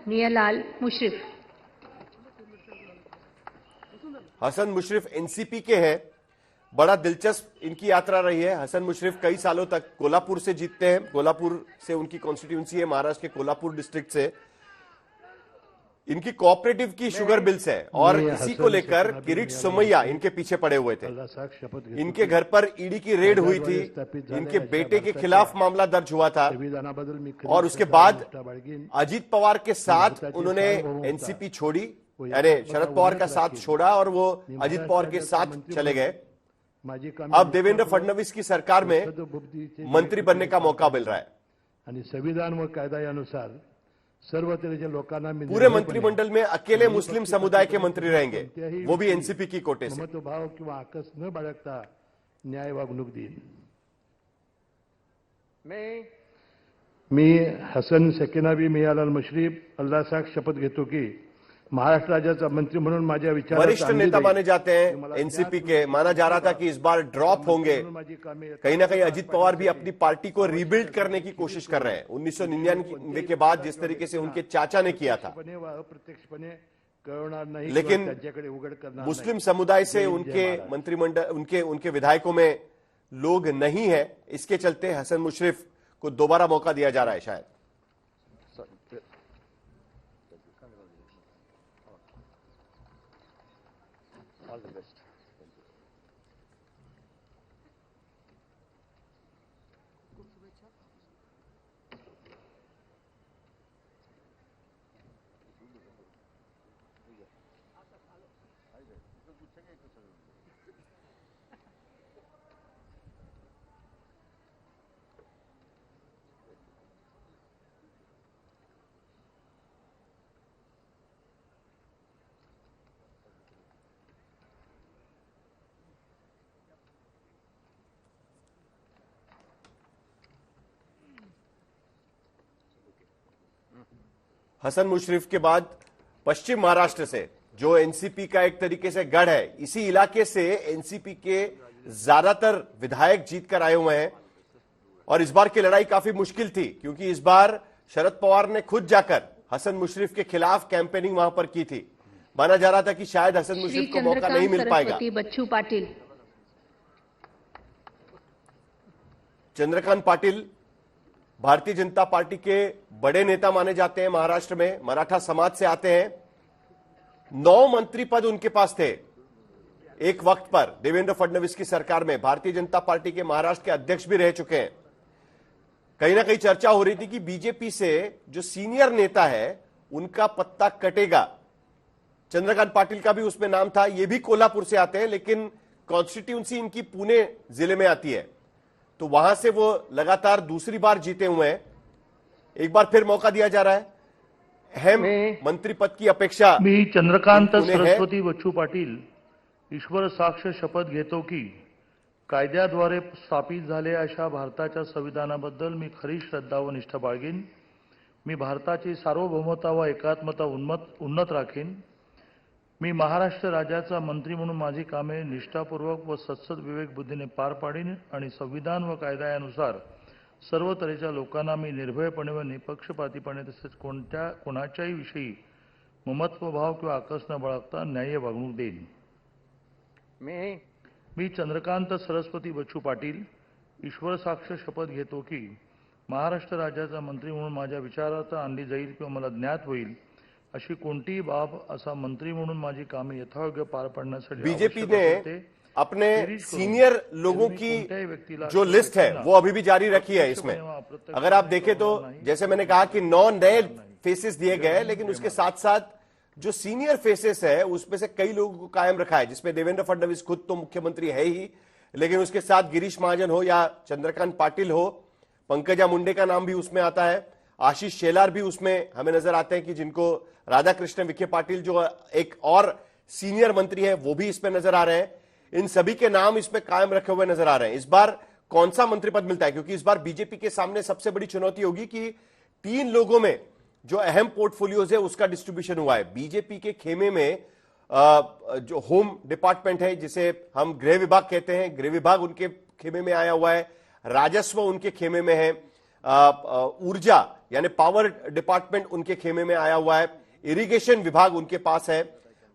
मियालाल Musharraf. Hasan Musharraf NCP के हैं। बड़ा दिलचस्प इनकी यात्रा रही है। हसन मुशर्रफ कई सालों तक कोल्हापुर से जीतते हैं। कोल्हापुर से उनकी कॉन्स्टिट्यूंसी है, महाराष्ट्र के कोल्हापुर डिस्ट्रिक्ट से। इनकी कोऑपरेटिव की शुगर बिल्स है और इसी को लेकर किरीट सोमैया इनके पीछे पड़े हुए थे। इनके घर पर ईडी की रेड हुई थी। इनके बेटे के खिलाफ मामला दर्ज हुआ था और उसके बाद अजीत पवार के साथ उन्होंने एनसीपी छोड़ी, यानी शरद पवार का साथ छोड़ा और वो अजित पवार के साथ चले गए। अब देवेंद्र फडणवीस की सरकार में मंत्री बनने का मौका मिल रहा है। संविधान व कायद्यानुसार सर्व तऱ्हेच्या लोकांना पूरे मंत्रिमंडल में अकेले मुस्लिम समुदाय के मंत्री रहेंगे, वो भी एनसीपी की कोटे से। भाव किंवा आकस न बाळगता न्याय वागणूक देईन। मी हसन सेकिनाबी मियालाल मुशर्रफ अल्लाह शपथ घेतो की महाराष्ट्र राज्याचा मंत्री म्हणून माझ्या विचारात वरिष्ठ नेता माने जाते हैं एनसीपी के। माना जा रहा था कि इस बार ड्रॉप होंगे। कहीं ना कहीं अजित पवार भी अपनी पार्टी को रीबिल्ड करने की कोशिश कर रहे हैं। 1999 के बाद जिस तरीके से उनके चाचा ने किया था, लेकिन मुस्लिम समुदाय से उनके मंत्रिमंडल उनके विधायकों में लोग नहीं है। इसके चलते हसन मुशर्रफ को दोबारा मौका दिया जा रहा है शायद। All the best. Hasan Musharraf के बाद पश्चिम महाराष्ट्र से जो एनसीपी का एक तरीके से गढ़ है, इसी इलाके से एनसीपी के ज्यादातर विधायक जीतकर आए हुए हैं। और इस बार की लड़ाई काफी मुश्किल थी क्योंकि इस बार शरद पवार ने खुद जाकर हसन मुशर्रफ के खिलाफ कैंपेनिंग वहां पर की थी। माना जा रहा था कि शायद हसन मुशर्रफ को मौका नहीं मिल पाएगा। बच्चू पाटिल। चंद्रकांत पाटिल भारतीय जनता पार्टी के बड़े नेता माने जाते हैं। महाराष्ट्र में मराठा समाज से आते हैं। 9 मंत्री पद उनके पास थे एक वक्त पर देवेंद्र फडणवीस की सरकार में। भारतीय जनता पार्टी के महाराष्ट्र के अध्यक्ष भी रह चुके हैं। कहीं ना कहीं चर्चा हो रही थी कि बीजेपी से जो सीनियर नेता है उनका पत्ता कटेगा। चंद्रकांत पाटिल का भी उसमें नाम था। ये भी कोल्हापुर से आते हैं, लेकिन कॉन्स्टिट्यूंसी इनकी पुणे जिले में आती है, तो वहां से वो लगातार दूसरी बार जीते हुए हैं। एक बार फिर मौका दिया जा रहा है। अहम मंत्री पद की अपेक्षा। मी चंद्रकांत सरस्वती बच्चू पाटील ईश्वर साक्ष शपथ घेतो की कायद्याद्वारे स्थापित झालेल्या अशा भारताच्या संविधानाबद्दल मी खरी श्रद्धा व निष्ठा बाळगीन। मी भारताची सार्वभौमता व एकात्मता उन्नत राखीन। मी महाराष्ट्र राज्याचा मंत्री म्हणून माझी कामे निष्ठापूर्वक व सत्सद विवेक बुद्धीने पार पाडीन आणि संविधान व कायद्यानुसार सर्व तऱ्हेच्या लोकांना मी निर्भयपणे व निपक्षपातीपणे तसेच कोणाच्याही विषयी ममत्व भाव किंवा आकस न बाळगता न्याय्य वागणूक देईन। मी चंद्रकांत सरस्वती बच्चू पाटील ईश्वर साक्ष शपथ घेतो की महाराष्ट्र राज्याचा मंत्री म्हणून माझ्या विचारात आणली जाईल किंवा मला ज्ञात होईल अशी कोणतीही बाब असा मंत्री म्हणून माझी कामे यथायोग्य पार पाडण्यासाठी बीजेपी ने अपने सीनियर लोगों की जो लिस्ट है वो अभी भी जारी रखी है। इसमें अगर आप देखें तो जैसे मैंने कहा कि 9 नए फेसेस दिए गए, लेकिन उसके साथ साथ जो सीनियर फेसेस है उसमें से कई लोगों को कायम रखा है, जिसमें देवेंद्र फडणवीस खुद तो मुख्यमंत्री है ही, लेकिन उसके साथ गिरीश महाजन हो या चंद्रकांत पाटिल हो, पंकजा मुंडे का नाम भी उसमें आता है, आशीष शेलार भी उसमें हमें नजर आते हैं कि जिनको राधाकृष्ण विखे पाटिल जो एक और सीनियर मंत्री है वो भी इसमें नजर आ रहे हैं। इन सभी के नाम इसमें कायम रखे हुए नजर आ रहे हैं। इस बार कौन सा मंत्री पद मिलता है, क्योंकि इस बार बीजेपी के सामने सबसे बड़ी चुनौती होगी कि 3 लोगों में जो अहम पोर्टफोलियोज है उसका डिस्ट्रीब्यूशन हुआ है। बीजेपी के खेमे में जो होम डिपार्टमेंट है, जिसे हम गृह विभाग कहते हैं, गृह विभाग उनके खेमे में आया हुआ है, राजस्व उनके खेमे में है, ऊर्जा यानी पावर डिपार्टमेंट उनके खेमे में आया हुआ है, इरिगेशन विभाग उनके पास है,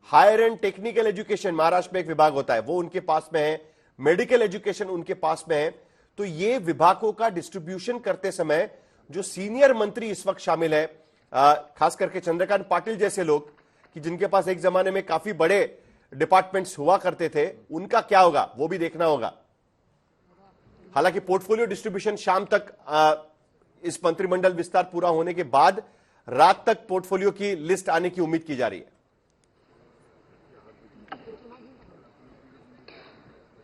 higher and technical education Maharashtra में एक विभाग होता है वो उनके पास में है, मेडिकल एजुकेशन उनके पास में है। तो ये विभागों का डिस्ट्रीब्यूशन करते समय जो सीनियर मंत्री इस वक्त शामिल है, खास करके चंद्रकांत पाटिल जैसे लोग कि जिनके पास एक जमाने में काफी बड़े डिपार्टमेंट्स हुआ करते थे, उनका क्या होगा वो भी देखना होगा। हालांकि पोर्टफोलियो डिस्ट्रीब्यूशन शाम तक इस मंत्रिमंडल विस्तार पूरा होने के बाद रात तक पोर्टफोलियो की लिस्ट आने की उम्मीद की जा रही है।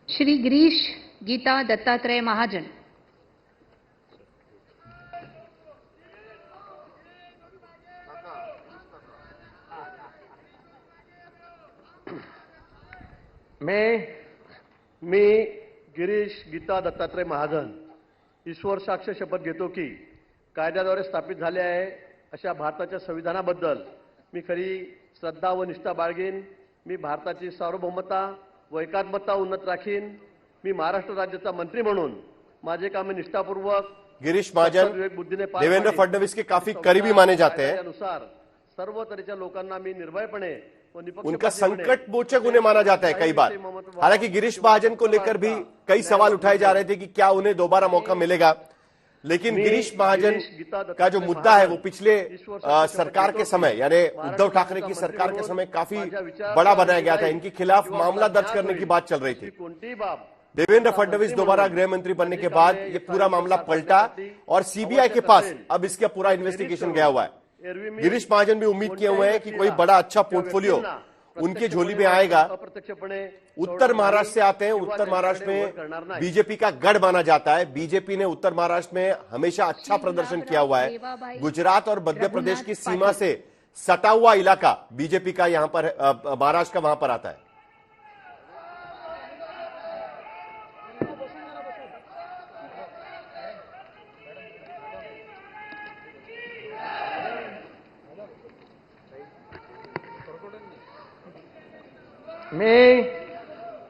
श्री गिरीश गीता दत्तात्रेय महाजन। मी गिरीश गीता दत्तात्रय महाजन ईश्वर साक्ष शपथ घेतो की कायद्याद्वारे स्थापित झाले आहे अशा भारताच्या संविधानाबद्दल मी खरी श्रद्धा व निष्ठा बाळगीन। मी भारताची सार्वभौमता व एकात्मता उन्नत राखीन। मी महाराष्ट्र राज्याचा मंत्री म्हणून माझे कामे निष्ठापूर्वक गिरीश महाजन देवेंद्र फडणवीस के काफी करीबी माने जाते हैं। अनुसार सर्व तऱ्हेच्या लोकांना मी निर्भयपणे उनका संकट मोचक उन्हें माना जाता है कई बार। हालांकि गिरीश महाजन को लेकर भी कई सवाल उठाए जा रहे थे कि क्या उन्हें दोबारा मौका मिलेगा, लेकिन गिरीश महाजन का जो मुद्दा है वो पिछले सरकार के समय यानी उद्धव ठाकरे की सरकार के समय काफी बड़ा बनाया गया था। इनके खिलाफ मामला दर्ज करने की बात चल रही थी। देवेंद्र फडणवीस दोबारा गृह मंत्री बनने के बाद ये पूरा मामला पलटा और सीबीआई के पास अब इसका पूरा इन्वेस्टिगेशन गया हुआ है। गिरीश महाजन भी उम्मीद किए हुए हैं कि कोई बड़ा अच्छा पोर्टफोलियो उनकी झोली में आएगा। उत्तर महाराष्ट्र से आते हैं, उत्तर महाराष्ट्र में बीजेपी का गढ़ माना जाता है। बीजेपी ने उत्तर महाराष्ट्र में हमेशा अच्छा प्रदर्शन किया हुआ है। गुजरात और मध्य प्रदेश की सीमा से सटा हुआ इलाका बीजेपी का यहां पर महाराष्ट्र का वहां पर आता है।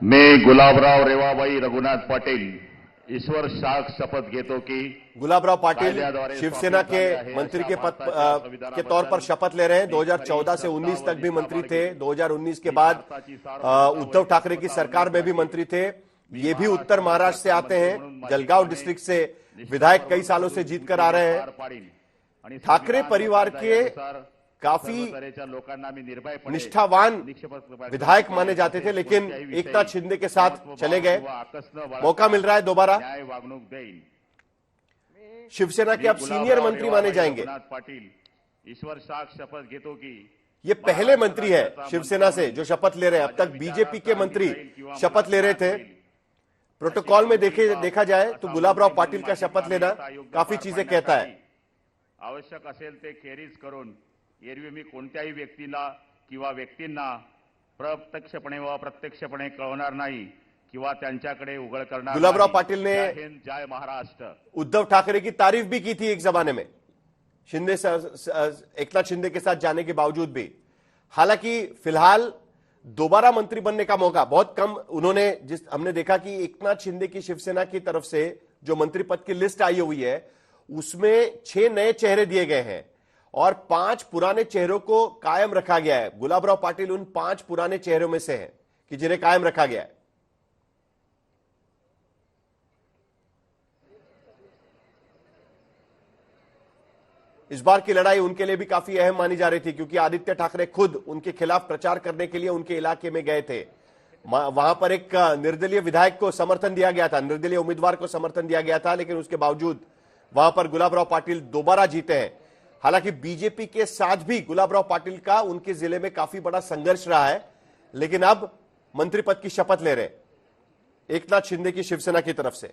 मैं गुलाबराव रेवाबाई रघुनाथ पाटील ईश्वर साक्ष शपथ घेतो की गुलाबराव पाटिल शिवसेना के मंत्री के पद के तौर पर शपथ ले रहे हैं। 2014 से 19 तक भी मंत्री थे। 2019 के बाद उद्धव ठाकरे की सरकार में भी मंत्री थे। ये भी उत्तर महाराष्ट्र से आते हैं। जलगांव डिस्ट्रिक्ट से विधायक कई सालों से जीत कर आ रहे हैं। ठाकरे परिवार के काफी निष्ठावान विधायक माने जाते थे, लेकिन एकनाथ शिंदे के साथ चले गए। मौका मिल रहा है दोबारा। शिवसेना के अब सीनियर मंत्री माने जाएंगे। ईश्वर साक्ष शपथ घेतो की ये पहले मंत्री है शिवसेना से जो शपथ ले रहे हैं। अब तक बीजेपी के मंत्री शपथ ले रहे थे। प्रोटोकॉल में देखा जाए तो गुलाबराव पाटिल का शपथ लेना काफी चीजें कहता है। आवश्यक असेल ते खेरीज करून एरवी मी कोणत्याही व्यक्तीला किंवा व्यक्तींना प्रत्यक्षपणे व अप्रत्यक्षपणे कळवणार नाही किंवा त्यांच्याकडे उघड करणार। गुलाबराव पाटिल ने जय महाराष्ट्र उद्धव ठाकरे की तारीफ भी की थी एक जमाने में एकनाथ शिंदे के साथ जाने के बावजूद भी। हालांकि फिलहाल दोबारा मंत्री बनने का मौका बहुत कम उन्होंने हमने देखा कि एकनाथ शिंदे की शिवसेना की तरफ से जो मंत्री पद की लिस्ट आई हुई है उसमें 6 नए चेहरे दिए गए हैं और 5 पुराने चेहरों को कायम रखा गया है। गुलाबराव पाटिल उन 5 पुराने चेहरों में से हैं कि जिन्हें कायम रखा गया है। इस बार की लड़ाई उनके लिए भी काफी अहम मानी जा रही थी क्योंकि आदित्य ठाकरे खुद उनके खिलाफ प्रचार करने के लिए उनके इलाके में गए थे। वहां पर एक निर्दलीय विधायक को समर्थन दिया गया था, निर्दलीय उम्मीदवार को समर्थन दिया गया था, लेकिन उसके बावजूद वहां पर गुलाबराव पाटिल दोबारा जीते हैं। हालांकि बीजेपी के साथ भी गुलाबराव पाटिल का उनके जिले में काफी बड़ा संघर्ष रहा है, लेकिन अब मंत्री पद की शपथ ले रहे एकनाथ शिंदे की शिवसेना की तरफ से।